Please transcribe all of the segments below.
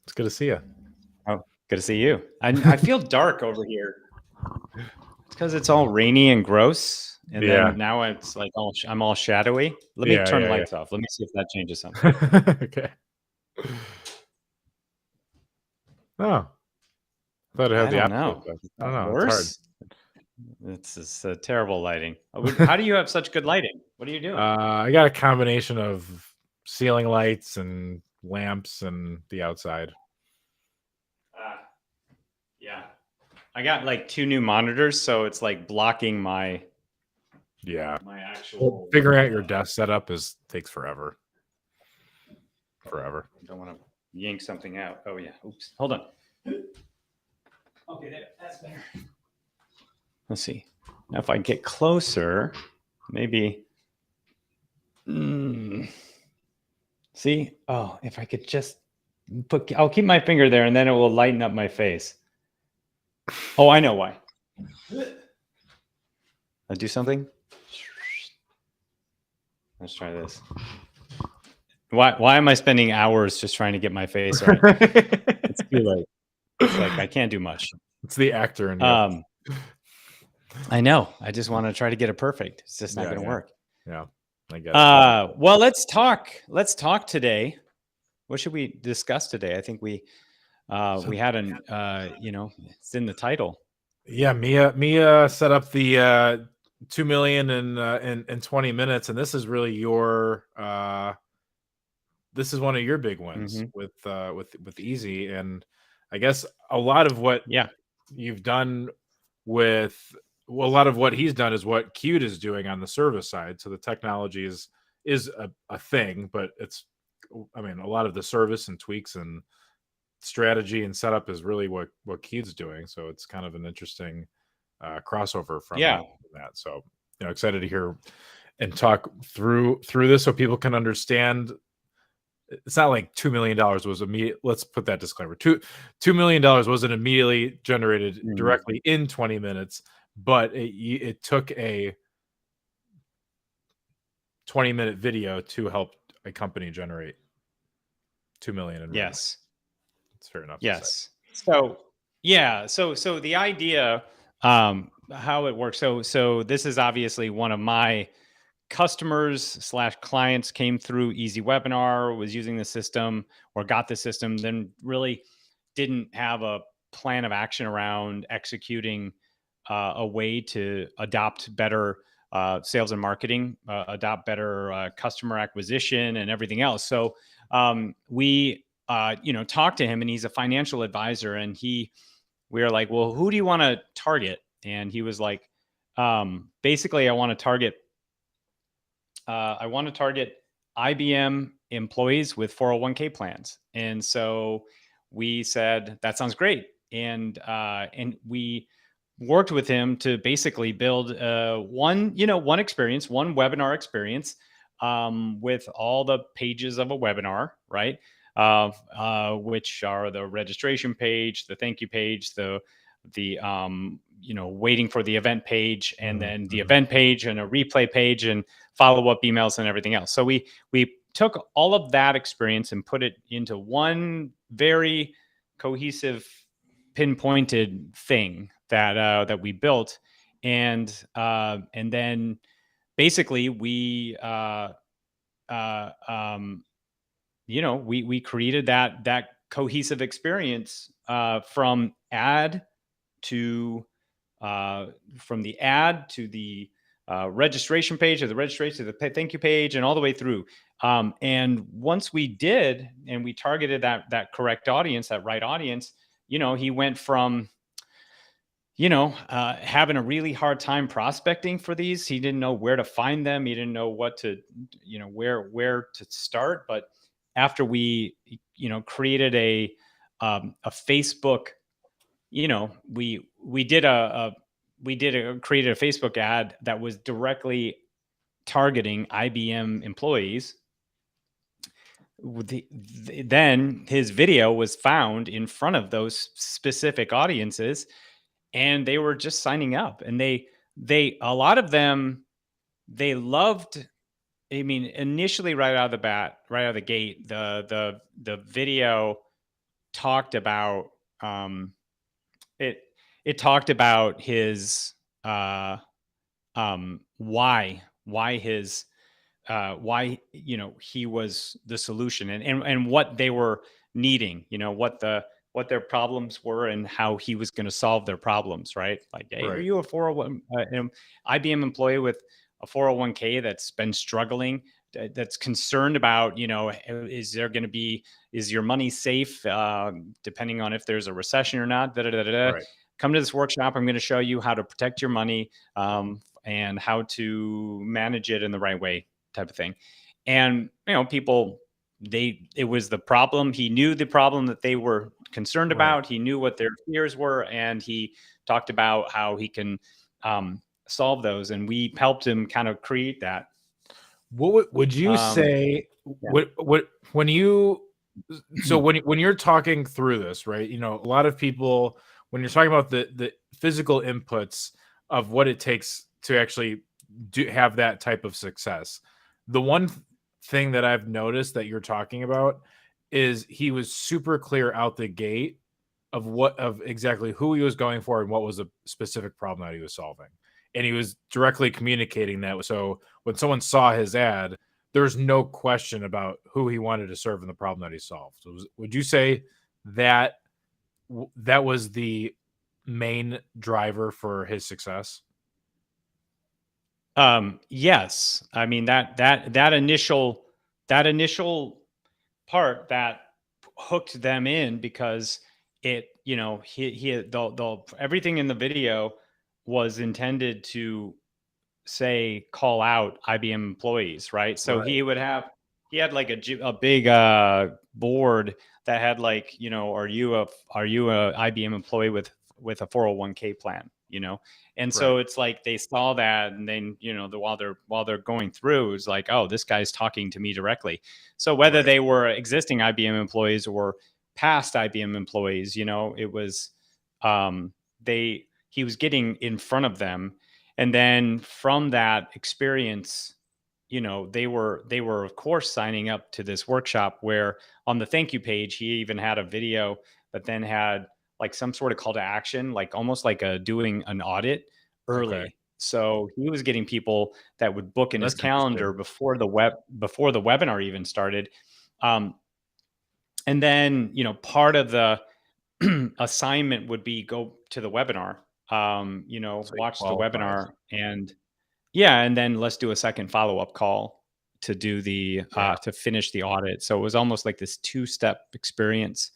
It's good to see you. Oh, good to see you. I feel dark over here. It's because it's all rainy and gross, and then now it's like I'm all shadowy. Let me turn the lights off. Let me see if that changes something. Okay. Oh, I thought it had I the don't opposite know. effect. I don't know. Worse? It's just terrible lighting. How do you have such good lighting? What are you doing? I got a combination of ceiling lights and lamps and the outside. Yeah. I got like 2 new monitors, so it's like blocking my actual. Figuring out your desk setup takes forever. Forever. I don't want to yank something out. Oh yeah. Oops. Hold on. Okay, there. That's better. Let's see. Now if I get closer, maybe. See? Oh, if I could just I'll keep my finger there and then it will lighten up my face. Oh, I know why. I'll do something. Let's try this. Why am I spending hours just trying to get my face right? It's too late. It's like I can't do much. It's the actor in you. I know. I just want to try to get it perfect. It's just not going to work. Yeah, I get it. Well, let's talk. Let's talk today. What should we discuss today? I think we had an it's in the title. Yeah, Mia set up the 2 million in 20 minutes, and this is really your this is one of your big wins with Easy, and I guess a lot of what you've done with a lot of what he's done is what Kued is doing on the service side. So the technology is a thing, but a lot of the service and tweaks and strategy and setup is really what Kued's doing. So it's kind of an interesting crossover from that. So excited to hear and talk through this so people can understand. It's not like $2 million was immediate. Let's put that disclaimer. $2 million wasn't immediately generated directly in 20 minutes, but it took a 20-minute video to help a company generate 2 million in revenue. Yes. It's fair enough. Yes. So the idea, how it works. So this is obviously one of my customers / clients came through EasyWebinar, was using the system or got the system, then really didn't have a plan of action around executing a way to adopt better sales and marketing, adopt better customer acquisition and everything else. So we talked to him, and he's a financial advisor, and we are like, well, who do you want to target? And he was like, basically, I want to target IBM employees with 401k plans. And so we said, that sounds great. And we worked with him to basically build one webinar experience with all the pages of a webinar, right? Which are the registration page, the thank you page, the waiting for the event page, and then the event page and a replay page and follow-up emails and everything else. So we took all of that experience and put it into one very cohesive, pinpointed thing that we built, and then basically we we created that cohesive experience from the ad to the registration page, or the registration to the thank you page, and all the way through. And once we did, and we targeted that correct audience, that right audience, he went from having a really hard time prospecting for these. He didn't know where to find them. He didn't know what to, where to start. But after we, created a Facebook, created a Facebook ad that was directly targeting IBM employees. Then his video was found in front of those specific audiences, and they were just signing up, and a lot of them, they loved. I mean, initially, right out of the gate, the video talked about it talked about his why his why he was the solution, and what they were needing, what their problems were and how he was going to solve their problems, right? Like, hey, are Right. you a 401 IBM employee with a 401k that's been struggling, that's concerned about, is there going to be, is your money safe, depending on if there's a recession or not, Right. come to this workshop. I'm going to show you how to protect your money, and how to manage it in the right way, type of thing. And people, it was the problem. He knew the problem that they were concerned Right. about. He knew what their fears were, and he talked about how he can solve those. And we helped him kind of create that. What would you say? Yeah. What when you so when you're talking through this, right? A lot of people, when you're talking about the physical inputs of what it takes to actually have that type of success, the one thing that I've noticed that you're talking about is he was super clear out the gate of exactly who he was going for and what was a specific problem that he was solving. And he was directly communicating that. So when someone saw his ad, there's no question about who he wanted to serve and the problem that he solved. So would you say that that was the main driver for his success? Yes. I mean, that initial part that hooked them in, because it, the everything in the video was intended to say, call out IBM employees, right? So Right. he had like a big board that had like, are you a IBM employee with a 401k plan, And so Right. it's like they saw that, and then, while they're going through, it's like, oh, this guy's talking to me directly. So whether Right. they were existing IBM employees or past IBM employees, it was he was getting in front of them. And then from that experience, they were of course signing up to this workshop, where on the thank you page, he even had a video that then had like some sort of call to action, like almost like doing an audit Okay. early. So he was getting people that would book in his That's interesting. calendar before the webinar even started. And then, part of the assignment would be go to the webinar, So he watch the qualifies. webinar, and then let's do a second follow-up call to do Yeah. to finish the audit. So it was almost like this two-step experience,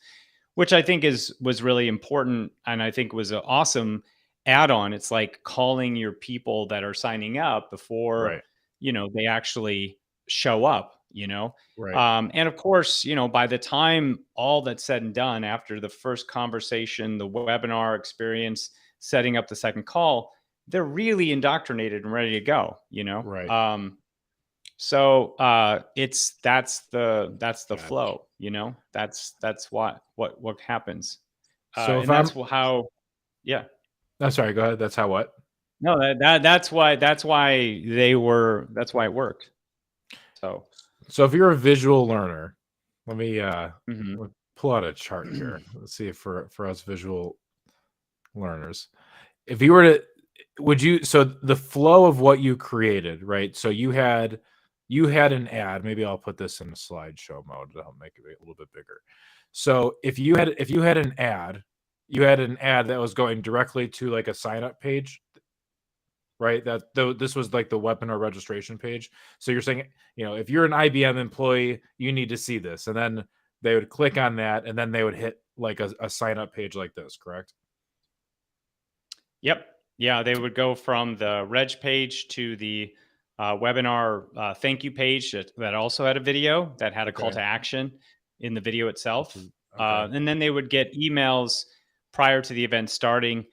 which I think was really important, and I think was an awesome add-on. It's like calling your people that are signing up before, Right. they actually show up, Right. and of course, by the time all that's said and done, after the first conversation, the webinar experience, setting up the second call, they're really indoctrinated and ready to go, Right. So that's the Gotcha. flow, that's what happens. So if And I'm, that's how, yeah. I'm sorry, go ahead. That's how what? No, that's why that's why it worked. So, So if you're a visual learner, let me mhm. pull out a chart here. Let's see if for us visual learners, if you were to, would you, so the flow of what you created, right? So you had an ad. Maybe I'll put this in a slideshow mode to help make it a little bit bigger. So if you had an ad, you had an ad that was going directly to like a sign up page, right? That though this was like the webinar registration page. So you're saying, if you're an IBM employee, you need to see this, and then they would click on that, and then they would hit like a sign up page like this, correct? Yep. Yeah, they would go from the reg page to the webinar thank you page that also had a video that had a call Okay. to action in the video itself. Okay. And then they would get emails prior to the event starting.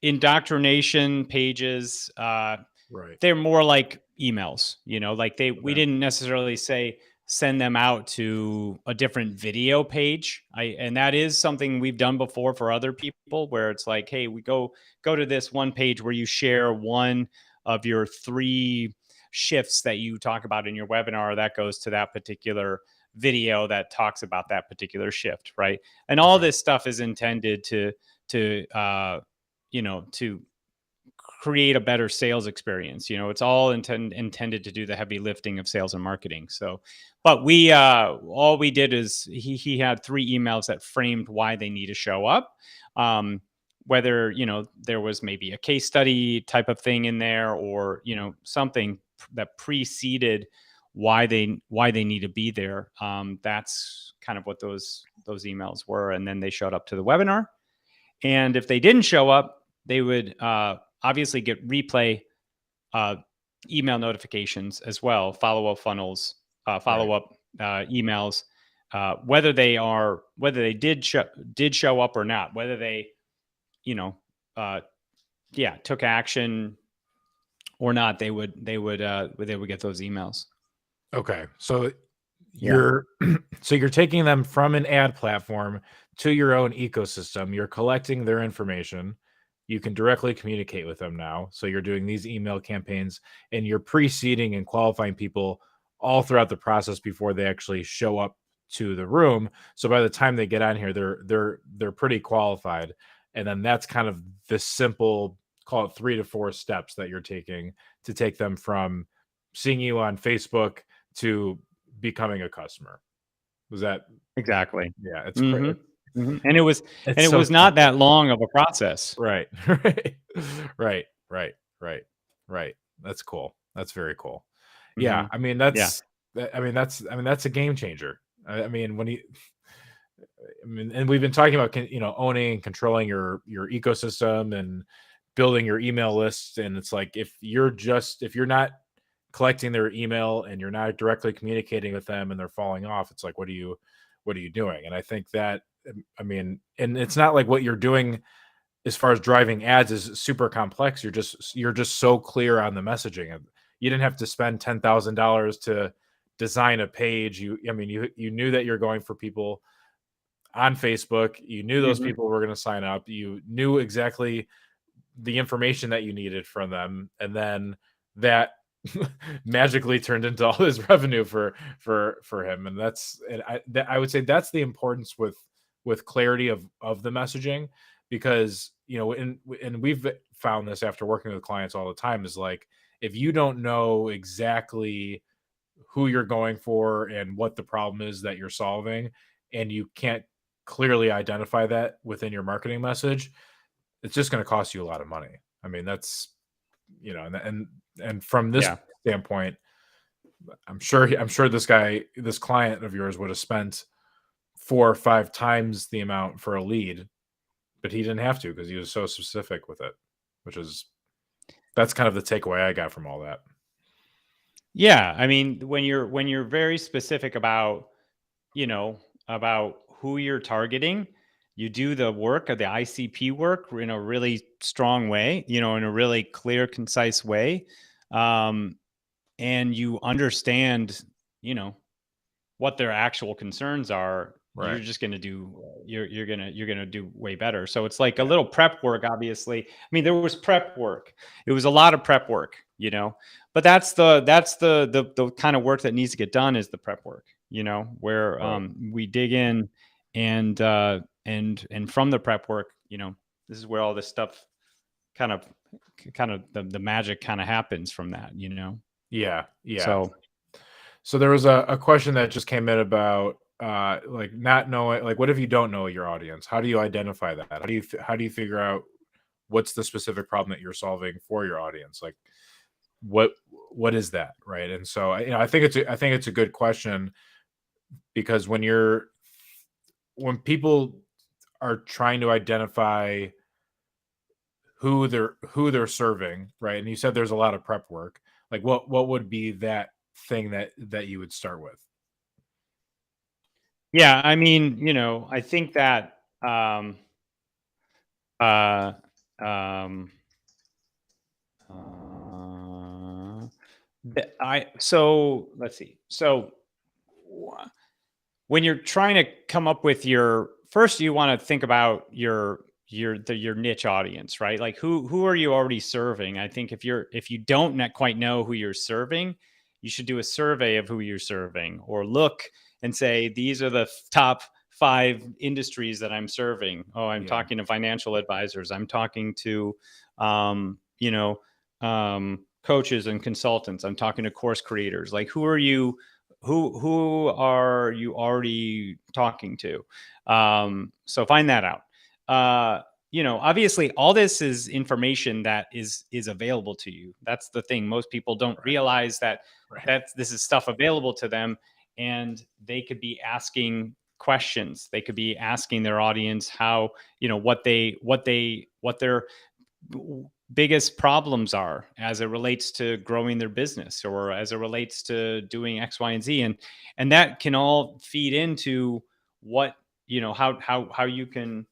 Indoctrination pages, Right. they're more like emails, like we Okay. didn't necessarily say send them out to a different video page. And that is something we've done before for other people, where it's like, hey, we go to this one page where you share one of your 3 shifts that you talk about in your webinar, that goes to that particular video that talks about that particular shift, right? And all this stuff is intended to create a better sales experience. It's all intended to do the heavy lifting of sales and marketing. So, but we all we did is he had 3 emails that framed why they need to show up. Whether there was maybe a case study type of thing in there, or something that preceded why they need to be there. That's kind of what those emails were. And then they showed up to the webinar. And if they didn't show up, they would obviously get replay email notifications as well, follow-up funnels, follow-up emails, whether they did show up or not, whether they took action or not, they would get those emails. Okay. So you're taking them from an ad platform to your own ecosystem. You're collecting their information. You can directly communicate with them now. So you're doing these email campaigns, and you're preceding and qualifying people all throughout the process before they actually show up to the room. So by the time they get on here, they're pretty qualified. And then that's kind of the simple, call it 3 to 4 steps that you're taking to take them from seeing you on Facebook to becoming a customer. Was that exactly? Yeah, it's great. Mm-hmm. And it was not that long of a process. Right. Right. That's cool. That's very cool. Yeah. I mean, that's a game changer. I mean, and we've been talking about, owning and controlling your ecosystem and building your email lists. And it's like, if you're not collecting their email and you're not directly communicating with them and they're falling off, it's like, what are you doing? And I think that, and it's not like what you're doing as far as driving ads is super complex. You're just so clear on the messaging. You didn't have to spend $10,000 to design a page. You knew that you're going for people on Facebook. You knew those people were going to sign up. You knew exactly the information that you needed from them. And then that magically turned into all this revenue for him. And I would say that's the importance with clarity of the messaging, because and we've found this after working with clients all the time, is like, if you don't know exactly who you're going for and what the problem is that you're solving, and you can't clearly identify that within your marketing message, it's just going to cost you a lot of money. I mean, that's and from this standpoint, I'm sure this client of yours would have spent 4 or 5 times the amount for a lead, but he didn't have to, because he was so specific with it, that's kind of the takeaway I got from all that. Yeah. I mean, when you're very specific about who you're targeting, you do the work of the ICP work in a really strong way, in a really clear, concise way. And you understand, what their actual concerns are. Right. You're just going to do, you're going to do way better. So it's like a little prep work, obviously. I mean, there was prep work. It was a lot of prep work, but that's the kind of work that needs to get done, is the prep work, where we dig in and from the prep work, this is where all this stuff kind of the magic kind of happens from that, Yeah. So there was a question that just came in about like not knowing, like, what if you don't know your audience? How do you identify that? How do you figure out what's the specific problem that you're solving for your audience? Like, what is that, right? And so I think it's a good question, because when people are trying to identify who they're serving, right? And you said there's a lot of prep work. Like, what would be that thing that you would start with? Yeah, I mean, I think that so let's see. So when you're trying to come up with first, you want to think about your niche audience, right? Like, who are you already serving? I think if you don't quite know who you're serving, you should do a survey of who you're serving, or look and say, these are the top 5 industries that I'm serving. Oh, I'm talking to financial advisors. I'm talking to, coaches and consultants. I'm talking to course creators. Like, who are you already talking to? So find that out. Obviously all this is information that is available to you. That's the thing. Most people don't realize that this is stuff available to them, and they could be asking questions. They could be asking their audience how, what their biggest problems are as it relates to growing their business, or as it relates to doing X, Y, and Z. And that can all feed into what, how you can,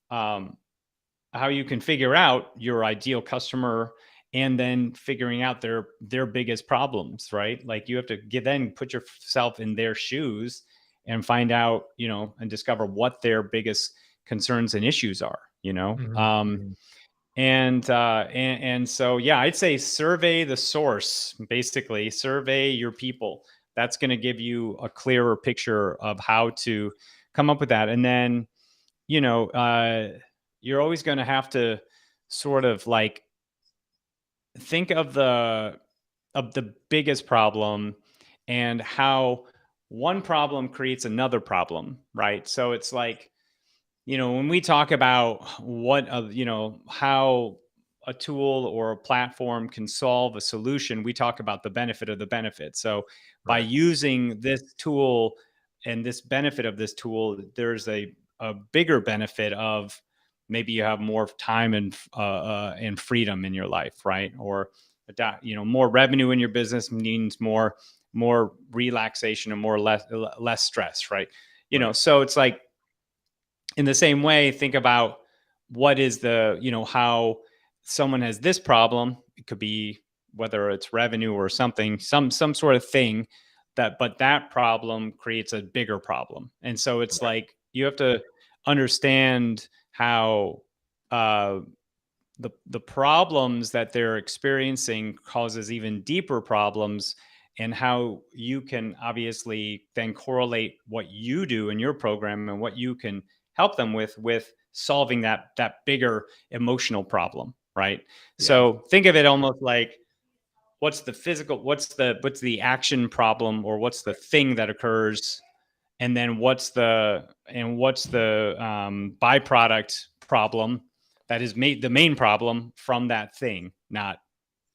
how you can figure out your ideal customer, and then figuring out their biggest problems, right? Like, you have to then put yourself in their shoes and find out, and discover what their biggest concerns and issues are, And so, yeah, I'd say survey the source, basically survey your people. That's going to give you a clearer picture of how to come up with that. And then, you're always going to have to sort of like think of the biggest problem, and how one problem creates another problem, right? So it's like, when we talk about how a tool or a platform can solve a solution, we talk about the benefit of the benefit. So by using this tool and this benefit of this tool, there's a bigger benefit of maybe you have more time and freedom in your life, right? Or more revenue in your business means more relaxation and less stress, right? So it's like, in the same way, think about what is how someone has this problem. It could be whether it's revenue or something, some sort of thing but that problem creates a bigger problem. And so it's like, you have to understand how the problems that they're experiencing causes even deeper problems, and how you can obviously then correlate what you do in your program and what you can help them with solving that bigger emotional problem, right? So think of it almost like, what's the action problem, or what's the thing that occurs, and then what's the byproduct problem that is made the main problem from that thing not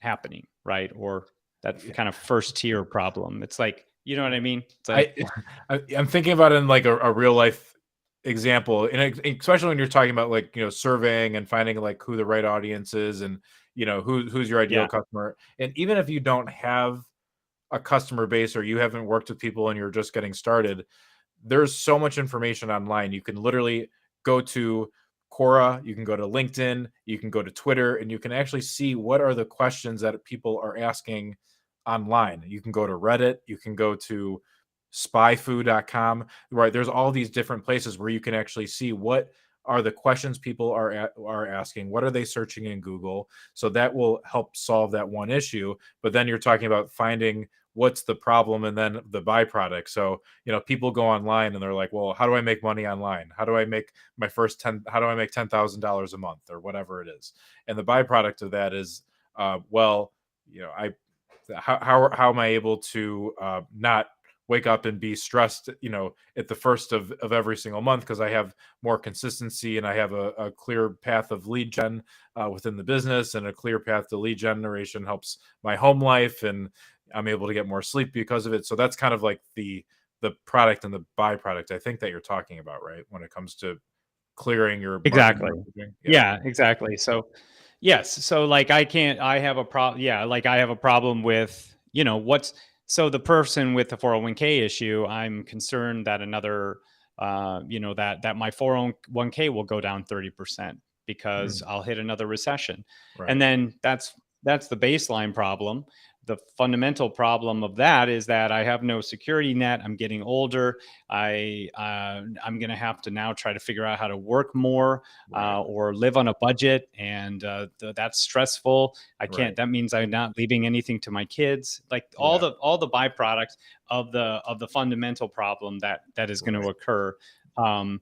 happening, right? Or that kind of first tier problem. It's like, you know what I mean? It's like, I'm thinking about it in like a real life example, and especially when you're talking about like, surveying and finding like who the right audience is, and who's your ideal customer. And even if you don't have a customer base, or you haven't worked with people and you're just getting started, there's so much information online. You can literally go to Quora, you can go to LinkedIn, you can go to Twitter, and you can actually see what are the questions that people are asking online. You can go to Reddit, you can go to spyfoo.com, right? There's all these different places where you can actually see what are the questions people are asking, what are they searching in Google. So that will help solve that one issue. But then you're talking about finding what's the problem and then the byproduct. So, people go online and they're like, well, how do I make money online? How do I make how do I make $10,000 a month, or whatever it is? And the byproduct of that is, how am I able to not wake up and be stressed, at the first of every single month, because I have more consistency and I have a clear path of lead gen within the business, and a clear path to lead generation helps my home life, and I'm able to get more sleep because of it. So that's kind of like the product and the byproduct, I think, that you're talking about, right? When it comes to clearing your exactly. marketing. Yeah, exactly. So yes. So like, I have a problem. Yeah. Like, I have a problem with, so the person with the 401k issue, I'm concerned that another, that my 401k will go down 30% because I'll hit another recession. Right. And then that's the baseline problem. the fundamental problem of that is that I have no security net. I'm getting older. I'm going to have to now try to figure out how to work more or live on a budget. And that's stressful. I can't, that means I'm not leaving anything to my kids. Like all the byproducts of the fundamental problem that is going to occur. And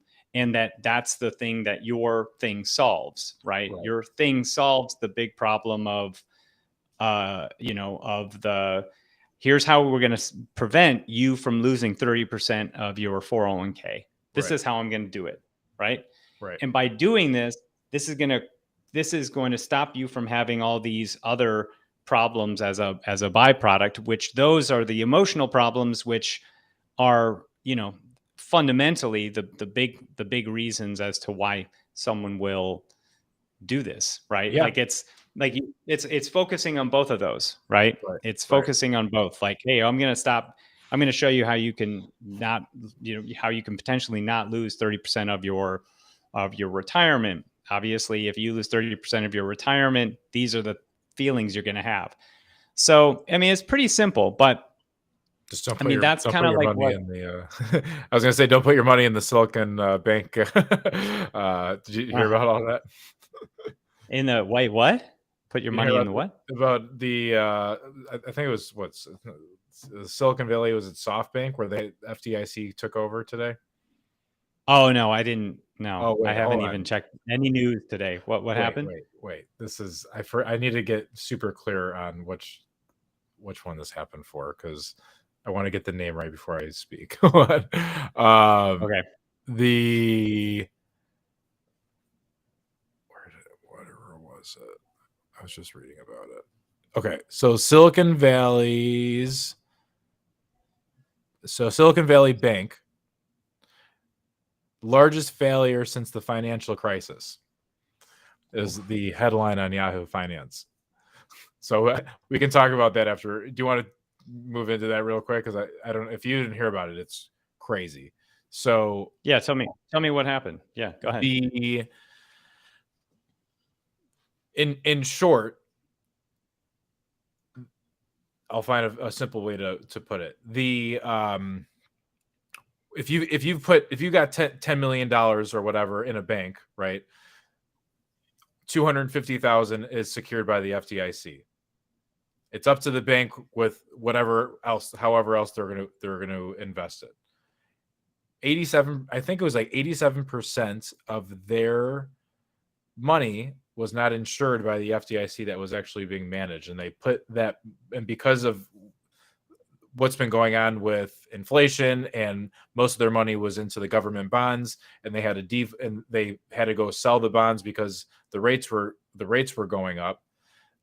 that's the thing that your thing solves, right? Your thing solves the big problem of, here's how we're going to prevent you from losing 30% of your 401k. This is how I'm going to do it. Right. And by doing this, this is going to stop you from having all these other problems as a byproduct, which those are the emotional problems, which are, fundamentally the big reasons as to why someone will do this. Right. Like it's focusing on both of those, right? It's focusing on both. Like, hey, I'm going to show you how you can how you can potentially not lose 30% of your retirement. Obviously, if you lose 30% of your retirement, these are the feelings you're going to have. So, I mean, it's pretty simple, but just don't put that's kind of like money in the. I was going to say, don't put your money in the Silicon Bank. Did you hear about all that? In the wait, what? Put your money in the what? About the I think it was Silicon Valley was at SoftBank where the FDIC took over today. Oh no, I didn't. No, I haven't even checked any news today. What happened? Wait. This is I need to get super clear on which one this happened for, because I want to get the name right before I speak. Okay. Whatever was it? I was just reading about it. Okay, so Silicon Valley Bank, largest failure since the financial crisis, is the headline on Yahoo Finance. So we can talk about that after. Do you want to move into that real quick? Because I don't. If you didn't hear about it, it's crazy. So yeah, tell me what happened. Yeah, go ahead. In short, I'll find a simple way to put it. If you got $10 million or whatever in a bank, right? $250,000 is secured by the FDIC. It's up to the bank with however else they're gonna invest it. 87, I think it was like 87% of their money was not insured by the FDIC that was actually being managed. And they put that, and because of what's been going on with inflation, and most of their money was into the government bonds, and they had to go sell the bonds because the rates were going up.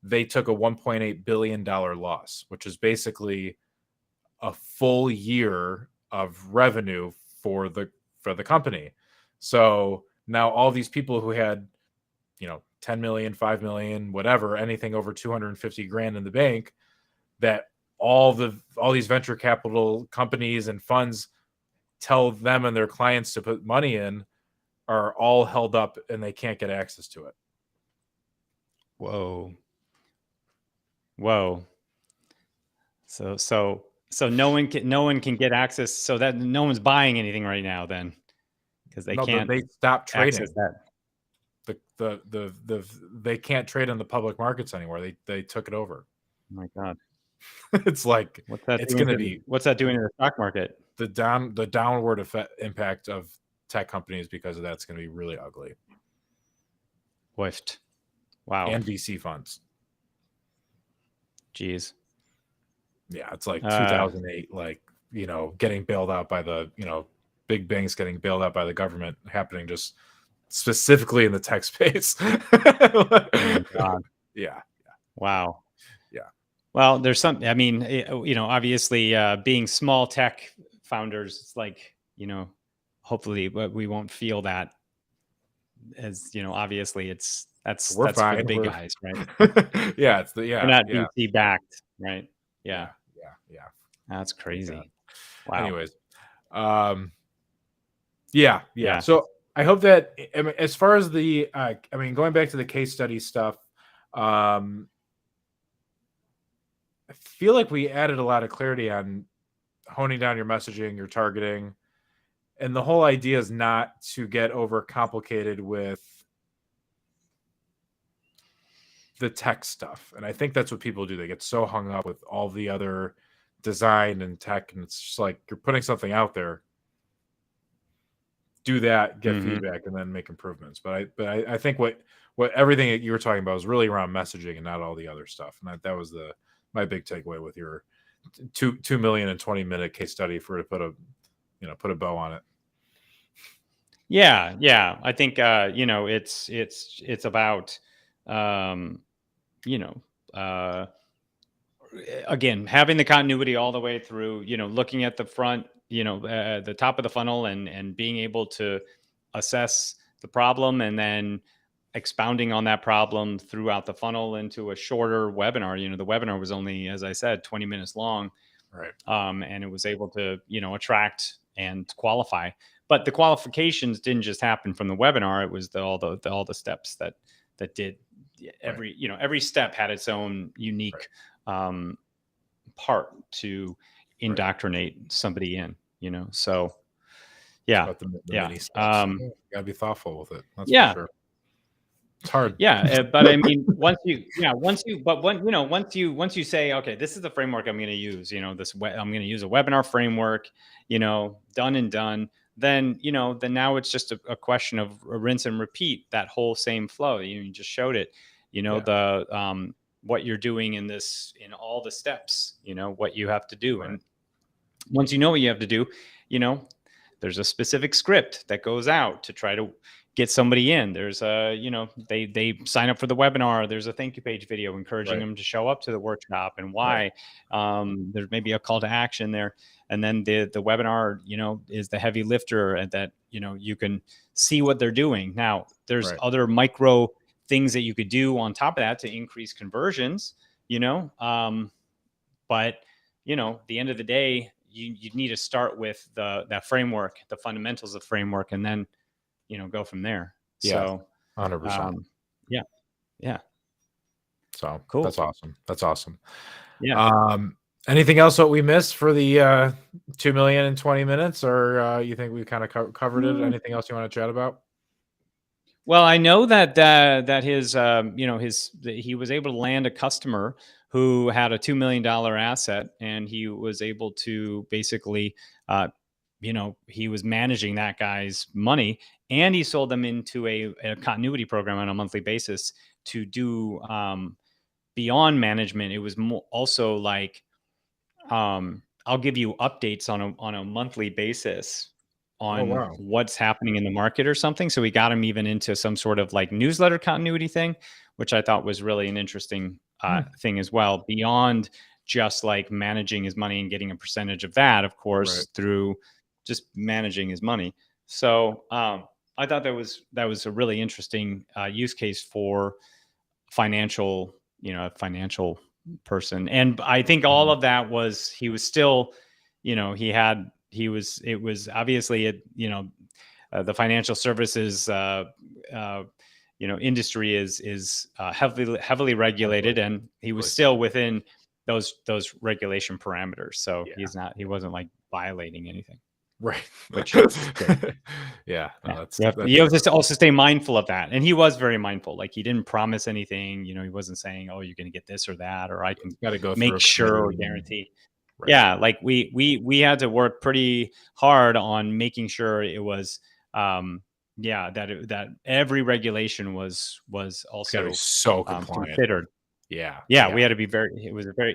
They took a $1.8 billion loss, which is basically a full year of revenue for the company. So now all these people who had, 10 million, 5 million, whatever, anything over 250 grand in the bank, that all these venture capital companies and funds tell them and their clients to put money in, are all held up and they can't get access to it. Whoa. So no one can get access, so that no one's buying anything right now then, because they can't. They stopped trading that. They can't trade in the public markets anymore. They took it over. Oh my God. It's like, what's that doing to the stock market? The downward impact of tech companies because of that's going to be really ugly. Whiffed. Wow. And VC funds. Jeez. Yeah, it's like 2008, like, getting bailed out by the, big banks getting bailed out by the government happening just specifically in the tech space. Oh my God. Yeah. Wow. Yeah. Well, there's something, I mean, obviously being small tech founders, it's like, hopefully we won't feel that as, obviously that's fine. For the big guys, right? Yeah. We're not VC backed, right? Yeah. That's crazy. Wow. Anyways. Yeah. So I hope that, as far as the, going back to the case study stuff, feel like we added a lot of clarity on honing down your messaging, your targeting, and the whole idea is not to get over complicated with the tech stuff. And I think that's what people do. They get so hung up with all the other design and tech, and it's just like, you're putting something out there, do that, get feedback, and then make improvements. But I think what everything that you were talking about was really around messaging and not all the other stuff. And that was my big takeaway with your 2 million and 20-minute case study for to put a bow on it. Yeah. I think it's about again, having the continuity all the way through, looking at the front, the top of the funnel, and being able to assess the problem, and then expounding on that problem throughout the funnel into a shorter webinar. The webinar was only, as I said, 20 minutes long. Right. And it was able to, attract and qualify. But the qualifications didn't just happen from the webinar. It was all the steps that did every, right. Every step had its own unique part to indoctrinate somebody in, so yeah. The mini steps. You gotta be thoughtful with it. That's for sure. It's hard. Yeah. But I mean, once you say, okay, this is the framework I'm going to use, I'm going to use a webinar framework, done and done. Then now it's just a question of rinse and repeat that whole same flow. You just showed it, the, what you're doing in all the steps, what you have to do. Right. And once you know what you have to do, there's a specific script that goes out to try to get somebody in. There's they sign up for the webinar. There's a thank you page video encouraging them to show up to the workshop and why. There's maybe a call to action there. And then the webinar, is the heavy lifter, and that, you can see what they're doing. Now there's other micro things that you could do on top of that to increase conversions, but the end of the day, you need to start with that framework, the fundamentals of framework, and then, go from there. Yeah, so 100%. Yeah. So cool. That's awesome. Yeah. Anything else that we missed for the 2 million in 20 minutes, or you think we kind of covered it? Anything else you want to chat about? Well, I know that his he was able to land a customer who had a $2 million asset, and he was able to basically, he was managing that guy's money, and he sold them into a continuity program on a monthly basis to do beyond management. It was also like, I'll give you updates on a monthly basis on what's happening in the market or something. So we got him even into some sort of like newsletter continuity thing, which I thought was really an interesting thing as well, beyond just like managing his money and getting a percentage of that, of course, through just managing his money. So I thought that was a really interesting use case for financial person. And I think all of that was, he was still, it was obviously, the financial services, industry is heavily regulated, and he was still within those regulation parameters. So he wasn't like violating anything. Right. Which you have to also stay mindful of that. And he was very mindful. Like, he didn't promise anything, he wasn't saying, oh, you're going to get this or that, or I can make sure or guarantee. Right. Yeah. Like we had to work pretty hard on making sure it was, that every regulation was also so compliant. Considered. Yeah. We had to be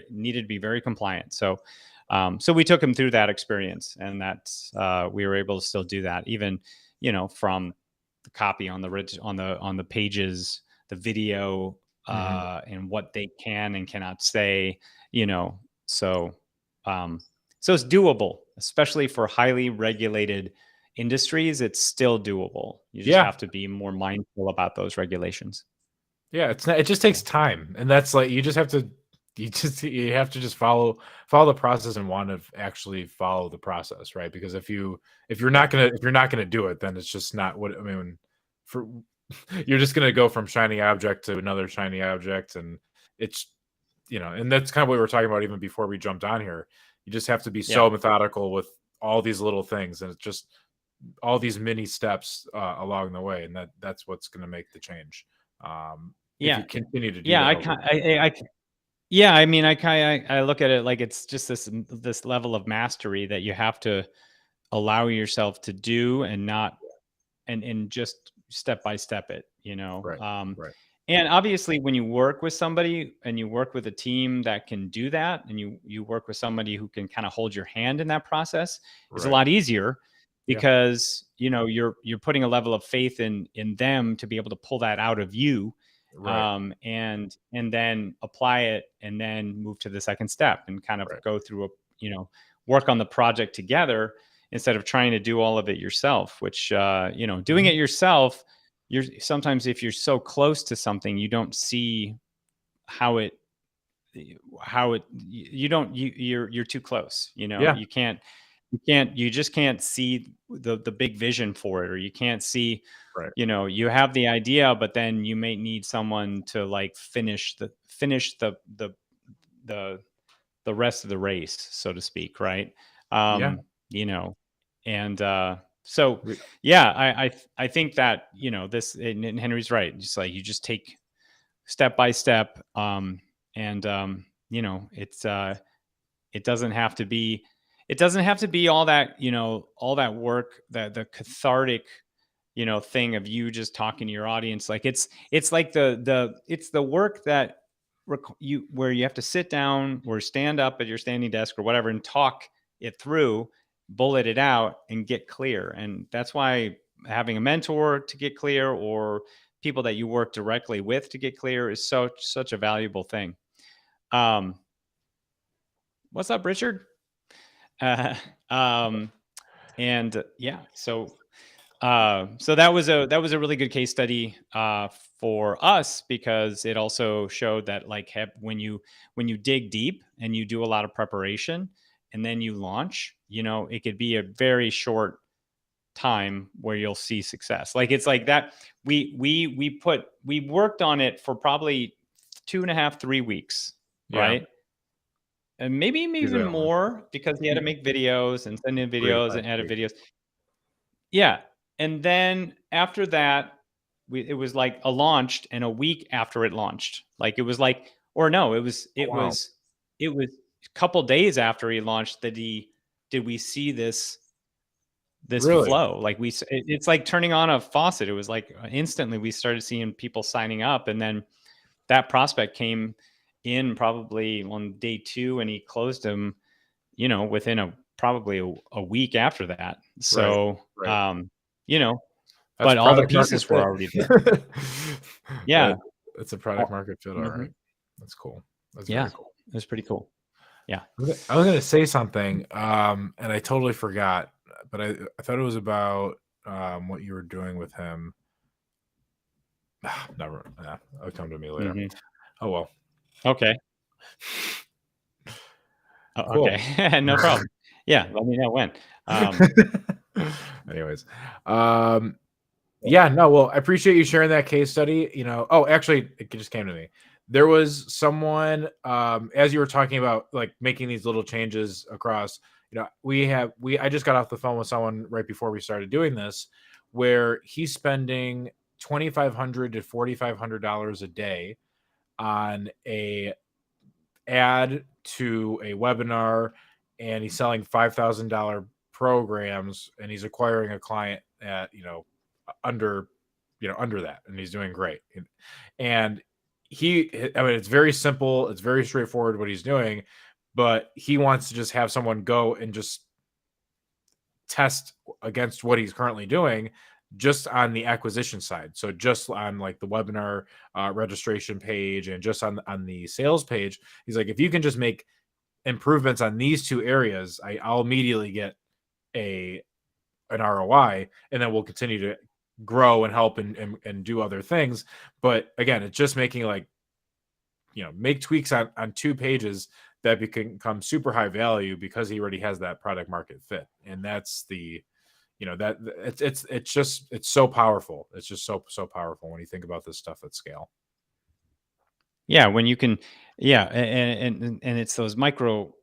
needed to be very compliant. So, so we took him through that experience, and that's, we were able to still do that, even, from the copy on the pages, the video, and what they can and cannot say, so, so it's doable, especially for highly regulated industries. It's still doable. You just have to be more mindful about those regulations. Yeah. It just takes time. And that's like, you have to just follow the process and want to actually follow the process. Right. Because if you're not going to do it, then it's just not what, you're just going to go from shiny object to another shiny object. And it's you know, and that's kind of what we were talking about even before we jumped on here. You just have to be so methodical with all these little things, and it's just all these mini steps along the way, and that's what's going to make the change. If you continue to do that. I mean, I look at it like it's just this level of mastery that you have to allow yourself to do, and not and just step by step it, you know. Right. And obviously, when you work with somebody and you work with a team that can do that, and you work with somebody who can kind of hold your hand in that process, it's a lot easier, because you know you're putting a level of faith in them to be able to pull that out of you, and then apply it, and then move to the second step, and kind of go through work on the project together, instead of trying to do all of it yourself, which doing it yourself, sometimes, if you're so close to something, you don't see you're too close, you just can't see the big vision for it, or you can't see, you have the idea, but then you may need someone to like finish the rest of the race, so to speak. Right. So I think that, this, and Henry's right. Just like, you just take step by step. It doesn't have to be all that, all that work, that the cathartic, thing of you just talking to your audience. Like it's like it's the work that where you have to sit down or stand up at your standing desk or whatever and talk it through, bullet it out, and get clear. And that's why having a mentor to get clear, or people that you work directly with to get clear, is such a valuable thing. What's up, Richard? So that was a really good case study for us, because it also showed that, like, when you dig deep and you do a lot of preparation and then you launch, it could be a very short time where you'll see success. Like, it's like that. We worked on it for probably 2.5, 3 weeks, right? And maybe even more, because we had to make videos and send in videos and edit videos. Yeah. And then after that, it was like a launched, and a week after it launched, like it was like, or no, it was a couple days after he launched that did we see this flow. Like it's like turning on a faucet. It was like instantly we started seeing people signing up, and then that prospect came in probably on day 2, and he closed him, within probably a week after that. So, but all the pieces were already there. Yeah. It's a product market fit. All right. That's cool. That's very cool. It's pretty cool. Yeah. I was going to say something, and I totally forgot, but I thought it was about what you were doing with him. Never. It'll come to me later. Oh, well. Okay. Cool. Okay. No problem. Yeah. Let me know when. Anyways. Yeah, no, well, I appreciate you sharing that case study. Oh, actually, it just came to me. There was someone, as you were talking about, like, making these little changes across, I just got off the phone with someone right before we started doing this, where he's spending $2,500 to $4,500 a day on a ad to a webinar, and he's selling $5,000 programs, and he's acquiring a client at, under that, and he's doing great. And it's very simple, it's very straightforward what he's doing, but he wants to just have someone go and just test against what he's currently doing, just on the acquisition side. So just on like the webinar registration page, and just on the sales page, he's like, if you can just make improvements on these 2 areas, I'll immediately get an ROI, and then we'll continue to grow and help and do other things. But again, it's just making, like, make tweaks on 2 pages that become super high value, because he already has that product market fit. And that's the, that it's so powerful. It's just so powerful when you think about this stuff at scale. Yeah, when you can, yeah, and it's those micro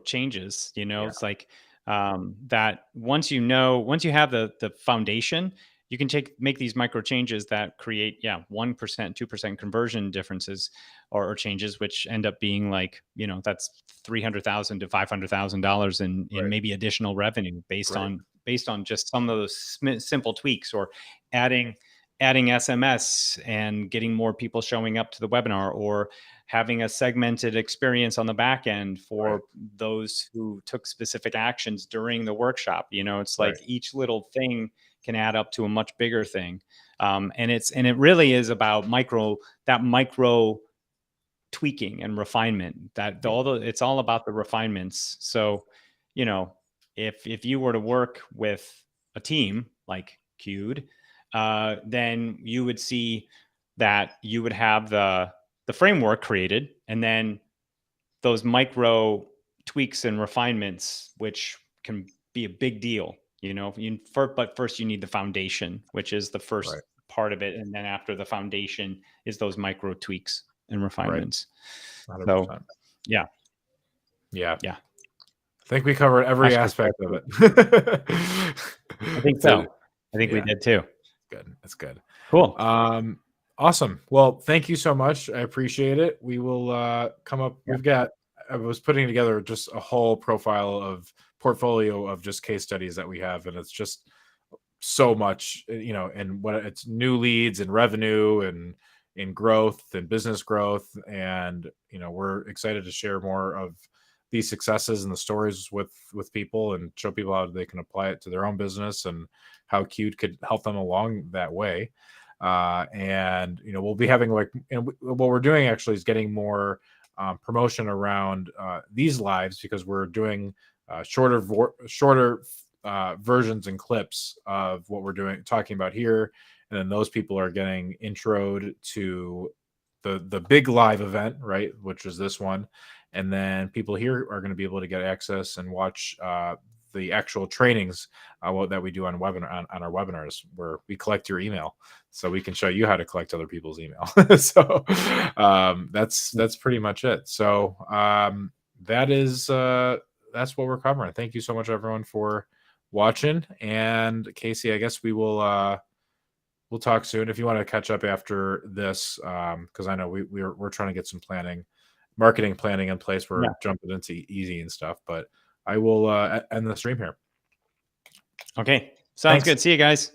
changes. Yeah. It's like that. Once once you have the foundation, you can make these micro changes that create 1%, 2% conversion differences or changes, which end up being like that's $300,000 to $500,000 in Right. maybe additional revenue Right. based on just some of those simple tweaks or adding SMS and getting more people showing up to the webinar, or having a segmented experience on the back end for Right. those who took specific actions during the workshop. It's Right. like each little thing can add up to a much bigger thing. And it really is about micro tweaking and refinement. It's all about the refinements. So, if you were to work with a team like Kued, then you would see that you would have the framework created, and then those micro tweaks and refinements, which can be a big deal. But first you need the foundation, which is the first Right. part of it, and then after the foundation is those micro tweaks and Right. refinements. 100%. So, yeah, Yeah. yeah, I think we covered every Oscar, aspect of it. I think So, so. I think we yeah, did too. good. That's good. Cool. Awesome. Well, thank you so much. I appreciate it. We will come up. Yeah. I was putting together just a whole portfolio of just case studies that we have, and it's just so much, and what it's new leads and revenue and in growth and business growth. And, we're excited to share more of these successes and the stories with people and show people how they can apply it to their own business and how Kued could help them along that way. And we'll be having what we're doing actually is getting more promotion around these lives, because we're doing shorter versions and clips of what we're talking about here, and then those people are getting introed to the big live event, right, which is this one. And then people here are going to be able to get access and watch the actual trainings that we do on our webinars, where we collect your email so we can show you how to collect other people's email. So that's pretty much it. So that's what we're covering. Thank you so much, everyone, for watching. And Casey, I guess we'll talk soon if you want to catch up after this, because I know we're trying to get some marketing planning in place. We're jumping into easy and stuff, but I will end the stream here. Okay. Sounds good. See you guys.